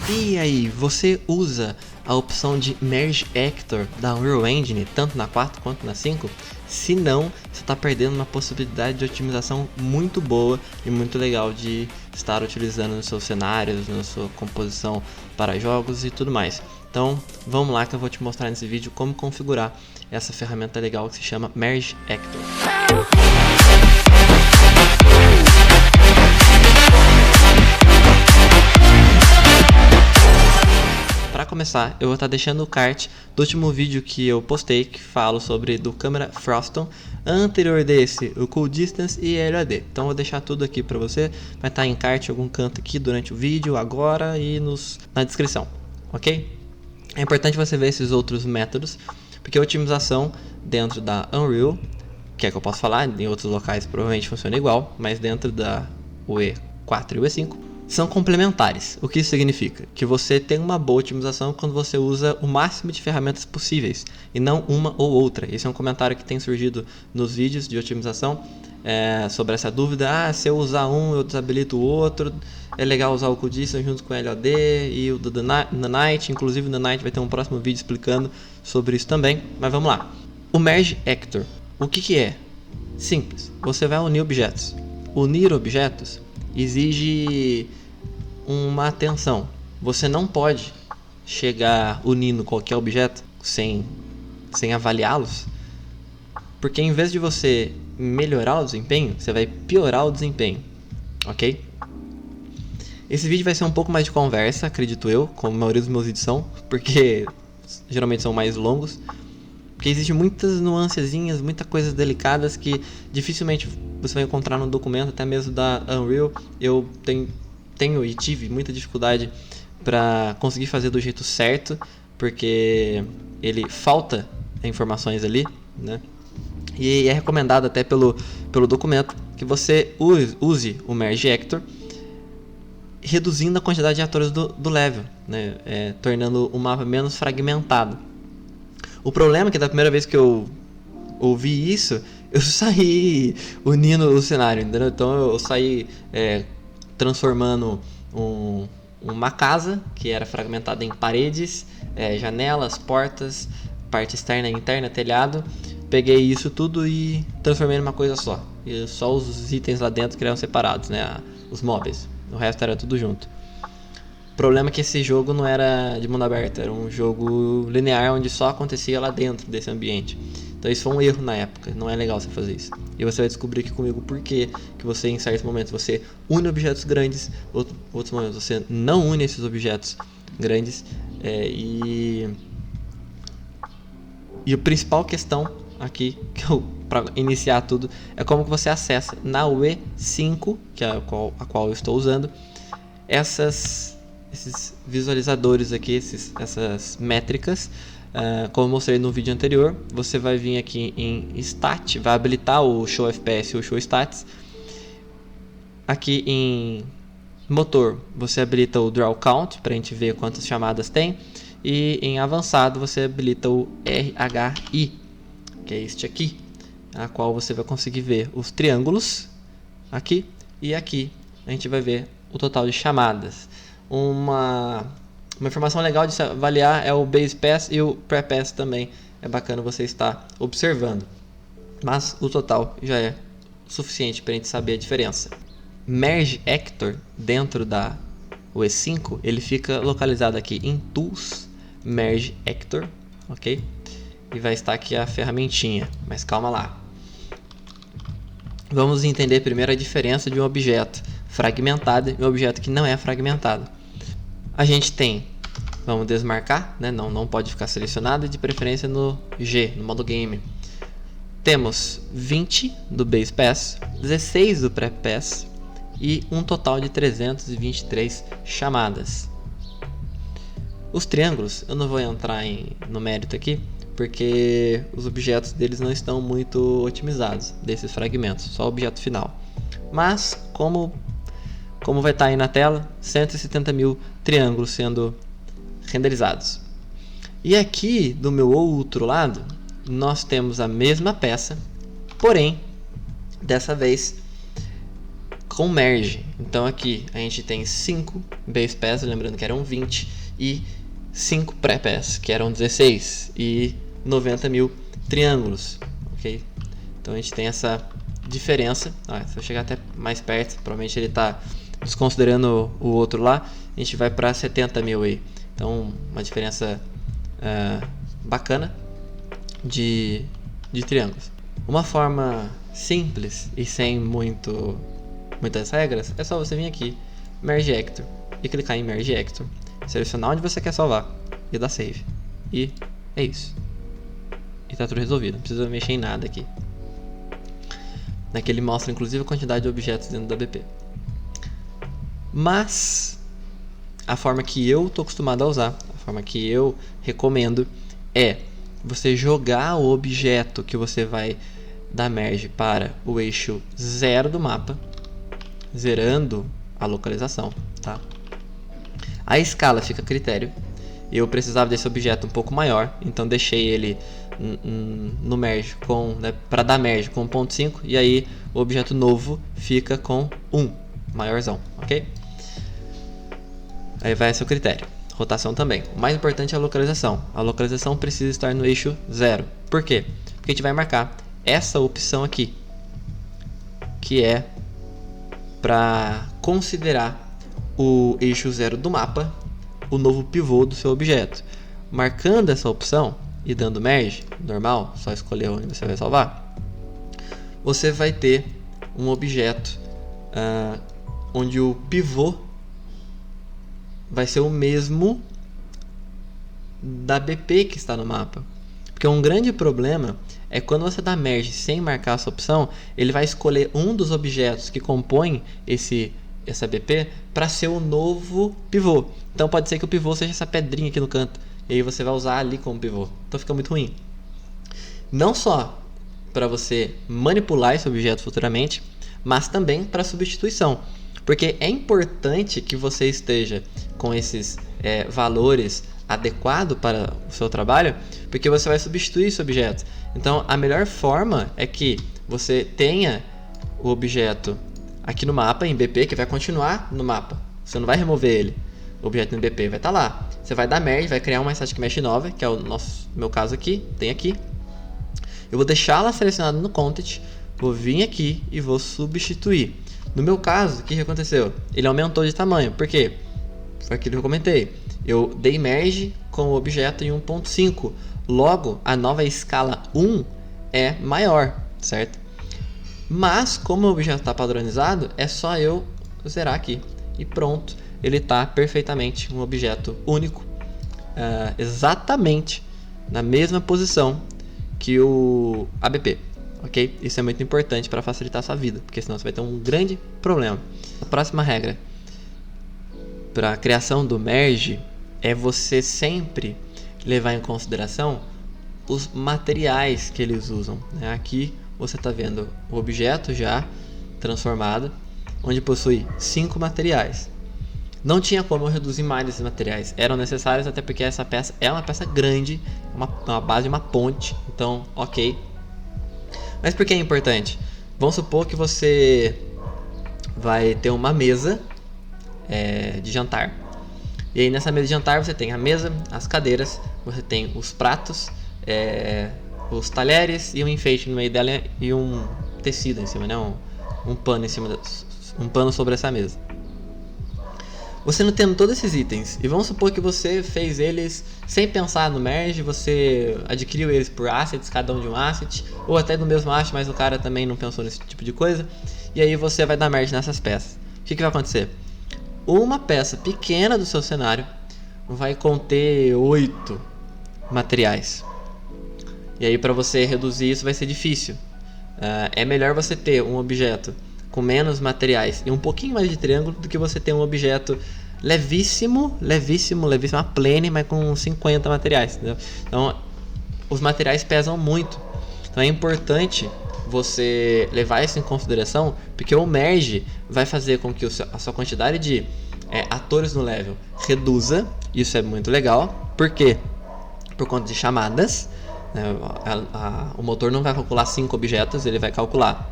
E aí, você usa a opção de Merge Actor da Unreal Engine, tanto na 4 quanto na 5? Se não, você está perdendo uma possibilidade de otimização muito boa e muito legal de estar utilizando nos seus cenários, na sua composição para jogos e tudo mais. Então, vamos lá que eu vou te mostrar nesse vídeo como configurar essa ferramenta legal que se chama Merge Actor. Para começar, eu vou estar deixando o card do último vídeo que eu postei, que falo sobre do câmera Froston, anterior desse, o Cool Distance e LAD. Então eu vou deixar tudo aqui para você, vai estar em card em algum canto aqui durante o vídeo, agora e na descrição, ok? É importante você ver esses outros métodos, porque a otimização dentro da Unreal, que é que eu posso falar, em outros locais provavelmente funciona igual, mas dentro da UE4 e UE5, são complementares. O que isso significa? Que você tem uma boa otimização quando você usa o máximo de ferramentas possíveis e não uma ou outra. Esse é um comentário que tem surgido nos vídeos de otimização sobre essa dúvida. Se eu usar um eu desabilito o outro. É legal usar o Cool Distance junto com o LAD e o do Nanite. Inclusive o Nanite vai ter um próximo vídeo explicando sobre isso também. Mas vamos lá. O Merge Actor. O que é? Simples. Você vai unir objetos. Unir objetos exige uma atenção. Você não pode chegar unindo qualquer objeto sem avaliá-los, porque em vez de você melhorar o desempenho, você vai piorar o desempenho, ok? Esse vídeo vai ser um pouco mais de conversa, acredito eu, como a maioria dos meus vídeos são, porque geralmente são mais longos, porque existem muitas nuancezinhas, muitas coisas delicadas que dificilmente você vai encontrar no documento, até mesmo da Unreal. Eu tenho e tive muita dificuldade para conseguir fazer do jeito certo, porque ele falta informações ali, né? E é recomendado até pelo documento que você use o Merge Actor reduzindo a quantidade de atores do level, né? Tornando o mapa menos fragmentado. O problema é que da primeira vez que eu ouvi isso, eu saí unindo o cenário, entendeu? Então eu saí transformando uma casa que era fragmentada em paredes, janelas, portas, parte externa e interna, telhado. Peguei isso tudo e transformei numa coisa só. E só os itens lá dentro que eram separados, né? Os móveis. O resto era tudo junto. O problema é que esse jogo não era de mundo aberto, era um jogo linear onde só acontecia lá dentro desse ambiente. Então isso foi um erro na época, não é legal você fazer isso. E você vai descobrir aqui comigo por que você em certos momentos você une objetos grandes, outros momentos você não une esses objetos grandes. E a principal questão aqui, para iniciar tudo, é como que você acessa na UE5, que é a qual eu estou usando, esses visualizadores aqui, essas métricas. Como eu mostrei no vídeo anterior, você vai vir aqui em Stat, vai habilitar o Show FPS e o Show Stats. Aqui em Motor, você habilita o Draw Count, para a gente ver quantas chamadas tem. E em Avançado, você habilita o RHI, que é este aqui, a qual você vai conseguir ver os triângulos aqui e aqui. A gente vai ver o total de chamadas. Uma informação legal de se avaliar é o Base Pass e o Pre-Pass também. É bacana você estar observando. Mas o total já é suficiente para a gente saber a diferença. Merge Actor dentro da UE5, ele fica localizado aqui em Tools, Merge Actor, ok? E vai estar aqui a ferramentinha, mas calma lá. Vamos entender primeiro a diferença de um objeto fragmentado e um objeto que não é fragmentado. A gente tem, vamos desmarcar, né? Não pode ficar selecionado, de preferência no G, no modo game. Temos 20 do Base Pass, 16 do Pre-Pass e um total de 323 chamadas. Os triângulos, eu não vou entrar no mérito aqui, porque os objetos deles não estão muito otimizados, desses fragmentos, só o objeto final. Mas, como vai estar aí na tela, 170 mil triângulos sendo renderizados. E aqui, do meu outro lado, nós temos a mesma peça, porém, dessa vez, com merge. Então aqui a gente tem 5 base pass, lembrando que eram 20, e 5 pré-pass, que eram 16, e 90 mil triângulos, ok? Então a gente tem essa diferença. Se eu chegar até mais perto, provavelmente ele está desconsiderando o outro lá, a gente vai para 70 mil aí. Então uma diferença bacana de triângulos. Uma forma simples e sem muitas regras é só você vir aqui, Merge Actor, e clicar em Merge Actor, selecionar onde você quer salvar e dar Save. E é isso. E tá tudo resolvido, não precisa mexer em nada aqui. Aqui ele mostra inclusive a quantidade de objetos dentro da BP. Mas a forma que eu tô acostumado a usar, a forma que eu recomendo é você jogar o objeto que você vai dar merge para o eixo 0 do mapa, zerando a localização, tá? A escala fica a critério. Eu precisava desse objeto um pouco maior, então deixei ele no merge para dar merge com 1.5, e aí o objeto novo fica com 1, maiorzão, ok? Aí vai esse o critério. Rotação também. O mais importante é a localização. A localização precisa estar no eixo 0. Por quê? Porque a gente vai marcar essa opção aqui, que é para considerar o eixo 0 do mapa o novo pivô do seu objeto. Marcando essa opção e dando merge, normal, só escolher onde você vai salvar, você vai ter um objeto onde o pivô vai ser o mesmo da BP que está no mapa. Porque um grande problema é quando você dá merge sem marcar essa opção, ele vai escolher um dos objetos que compõem essa BP para ser o novo pivô. Então pode ser que o pivô seja essa pedrinha aqui no canto, e aí você vai usar ali como pivô. Então fica muito ruim. Não só para você manipular esse objeto futuramente, mas também para substituição. Porque é importante que você esteja com esses valores adequados para o seu trabalho, porque você vai substituir esse objeto. Então a melhor forma é que você tenha o objeto aqui no mapa, em BP, que vai continuar no mapa. Você não vai remover ele. O objeto no BP vai estar lá. Você vai dar merge, vai criar uma static mesh nova, que é o meu caso aqui, tem aqui. Eu vou deixá-la selecionada no content, vou vir aqui e vou substituir. No meu caso, o que aconteceu? Ele aumentou de tamanho. Por quê? Foi aquilo que eu comentei. Eu dei merge com o objeto em 1.5. Logo, a nova escala 1 é maior, certo? Mas, como o objeto está padronizado, é só eu zerar aqui. E pronto, ele está perfeitamente um objeto único. Exatamente na mesma posição que o ABP. Ok? Isso é muito importante para facilitar a sua vida, porque senão você vai ter um grande problema. A próxima regra para a criação do merge é você sempre levar em consideração os materiais que eles usam. Aqui você está vendo o objeto já transformado, onde possui 5 materiais. Não tinha como eu reduzir mais esses materiais, eram necessários até porque essa peça é uma peça grande, uma base de uma ponte, então ok. Mas por que é importante? Vamos supor que você vai ter uma mesa de jantar. E aí nessa mesa de jantar você tem a mesa, as cadeiras, você tem os pratos, os talheres e um enfeite no meio dela e um tecido em cima, né? um pano em cima, um pano sobre essa mesa. Você não tendo todos esses itens, e vamos supor que você fez eles sem pensar no merge, você adquiriu eles por assets, cada um de um asset, ou até no mesmo asset, mas o cara também não pensou nesse tipo de coisa, e aí você vai dar merge nessas peças. O que vai acontecer? Uma peça pequena do seu cenário vai conter 8 materiais. E aí para você reduzir isso vai ser difícil. É melhor você ter um objeto com menos materiais e um pouquinho mais de triângulo do que você ter um objeto levíssimo, uma plane, mas com 50 materiais, entendeu? Então os materiais pesam muito. Então é importante você levar isso em consideração, porque o merge vai fazer com que a sua quantidade de atores no level reduza. Isso é muito legal. Por quê? Por conta de chamadas, né? O motor não vai calcular 5 objetos, ele vai calcular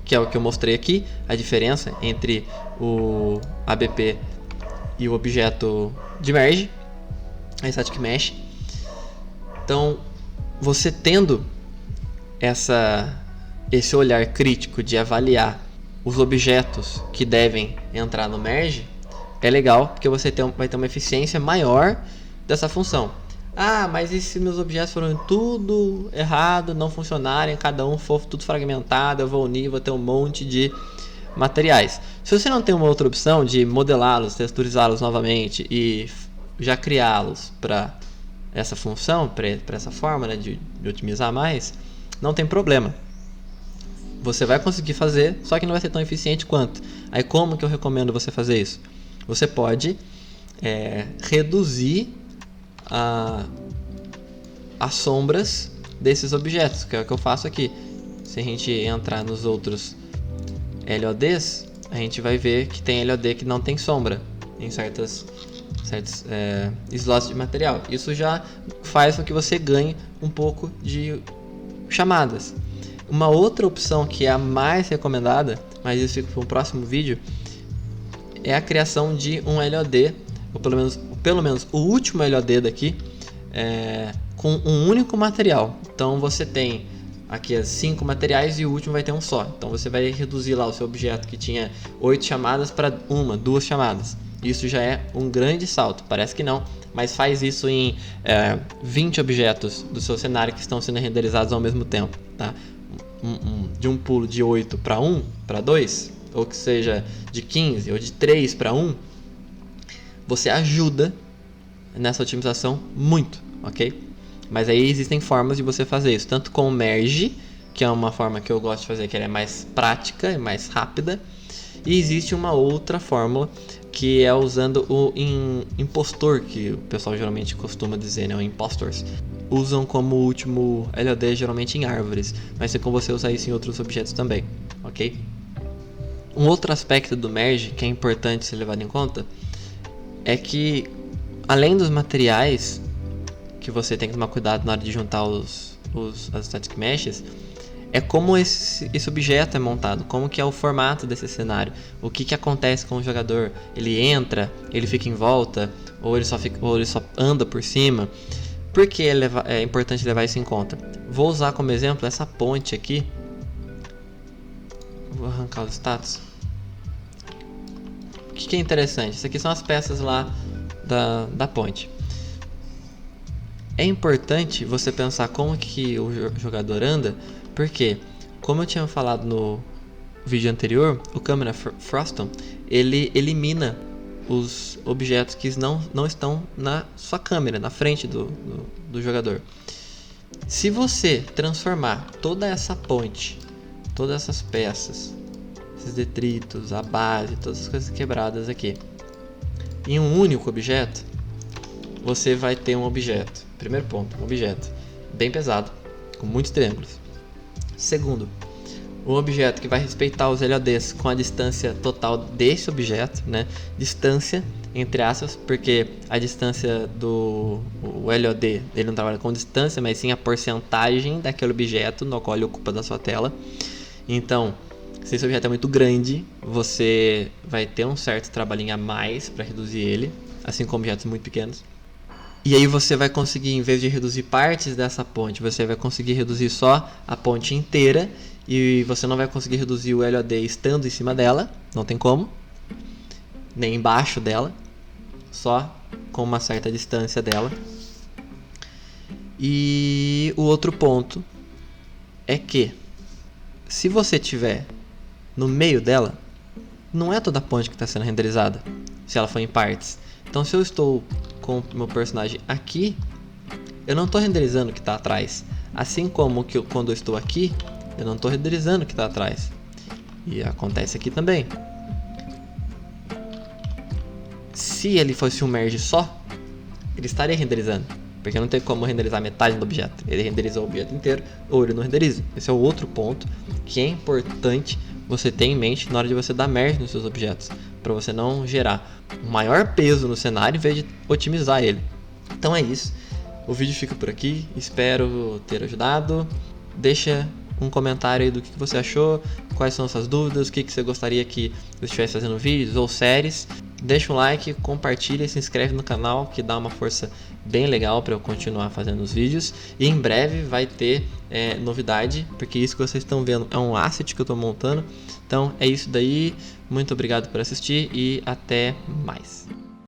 que é o que eu mostrei aqui, a diferença entre o ABP e o objeto de merge, a static mesh. Então, você tendo esse olhar crítico de avaliar os objetos que devem entrar no merge, é legal, porque você vai ter uma eficiência maior dessa função. Mas e se meus objetos forem tudo errado, não funcionarem, cada um for tudo fragmentado, eu vou unir, vou ter um monte de materiais. Se você não tem uma outra opção de modelá-los, texturizá-los novamente e já criá-los para essa função, para essa forma, né, de otimizar mais, não tem problema. Você vai conseguir fazer, só que não vai ser tão eficiente quanto. Aí como que eu recomendo você fazer isso? Você pode reduzir as sombras desses objetos, que é o que eu faço aqui. Se a gente entrar nos outros LODs, a gente vai ver que tem LOD que não tem sombra em certos slots de material. Isso já faz com que você ganhe um pouco de chamadas. Uma outra opção que é a mais recomendada, mas isso fica para um próximo vídeo, é a criação de um LOD, ou pelo menos o último LOD daqui, com um único material. Então você tem aqui as 5 materiais e o último vai ter um só. Então você vai reduzir lá o seu objeto que tinha 8 chamadas para 2 chamadas. Isso já é um grande salto, parece que não, mas faz isso em 20 objetos do seu cenário que estão sendo renderizados ao mesmo tempo, tá? De um pulo de 8 para 1, para 2, ou que seja de 15 ou de 3 para 1, você ajuda nessa otimização muito, ok? Mas aí existem formas de você fazer isso, tanto com o merge, que é uma forma que eu gosto de fazer, que ela é mais prática e mais rápida, e existe uma outra fórmula que é usando o impostor, que o pessoal geralmente costuma dizer, né, o impostors. Usam como último LOD geralmente em árvores, mas tem como você usar isso em outros objetos também, ok? Um outro aspecto do merge que é importante ser levado em conta é que, além dos materiais que você tem que tomar cuidado na hora de juntar as static meshes, é como esse objeto é montado, como que é o formato desse cenário, o que acontece com o jogador. Ele entra, ele fica em volta, ou ele só anda por cima. Por que é importante levar isso em conta? Vou usar como exemplo essa ponte aqui. Vou arrancar os status. O que é interessante? Isso aqui são as peças lá da ponte. É importante você pensar como que o jogador anda, porque, como eu tinha falado no vídeo anterior, o Camera Frostum, ele elimina os objetos que não estão na sua câmera, na frente do jogador. Se você transformar toda essa ponte, todas essas peças, esses detritos, a base, todas as coisas quebradas aqui, em um único objeto, você vai ter um objeto. Primeiro ponto, um objeto bem pesado, com muitos triângulos. Segundo, um objeto que vai respeitar os LODs com a distância total desse objeto, né? Distância, entre aspas, porque a distância do LOD, ele não trabalha com distância, mas sim a porcentagem daquele objeto no qual ele ocupa da sua tela. Então, se esse objeto é muito grande, você vai ter um certo trabalhinho a mais para reduzir ele, assim como objetos muito pequenos. E aí você vai conseguir, em vez de reduzir partes dessa ponte, você vai conseguir reduzir só a ponte inteira. E você não vai conseguir reduzir o LOD estando em cima dela, não tem como, nem embaixo dela, só com uma certa distância dela. E o outro ponto é que, se você estiver no meio dela, não é toda a ponte que está sendo renderizada, se ela for em partes. Então, se eu estou com o meu personagem aqui, eu não estou renderizando o que está atrás. Assim como que quando eu estou aqui, eu não estou renderizando o que está atrás. E acontece aqui também. Se ele fosse um merge só, ele estaria renderizando, porque não tem como renderizar metade do objeto. Ele renderiza o objeto inteiro ou ele não renderiza. Esse é o outro ponto que é importante você ter em mente na hora de você dar merge nos seus objetos, para você não gerar um maior peso no cenário em vez de otimizar ele. Então é isso. O vídeo fica por aqui. Espero ter ajudado. Deixa um comentário aí do que você achou, quais são as suas dúvidas, o que você gostaria que eu estivesse fazendo vídeos ou séries. Deixa um like, compartilha e se inscreve no canal, que dá uma força bem legal para eu continuar fazendo os vídeos. E em breve vai ter novidade, porque isso que vocês estão vendo é um asset que eu estou montando. Então é isso daí, muito obrigado por assistir e até mais.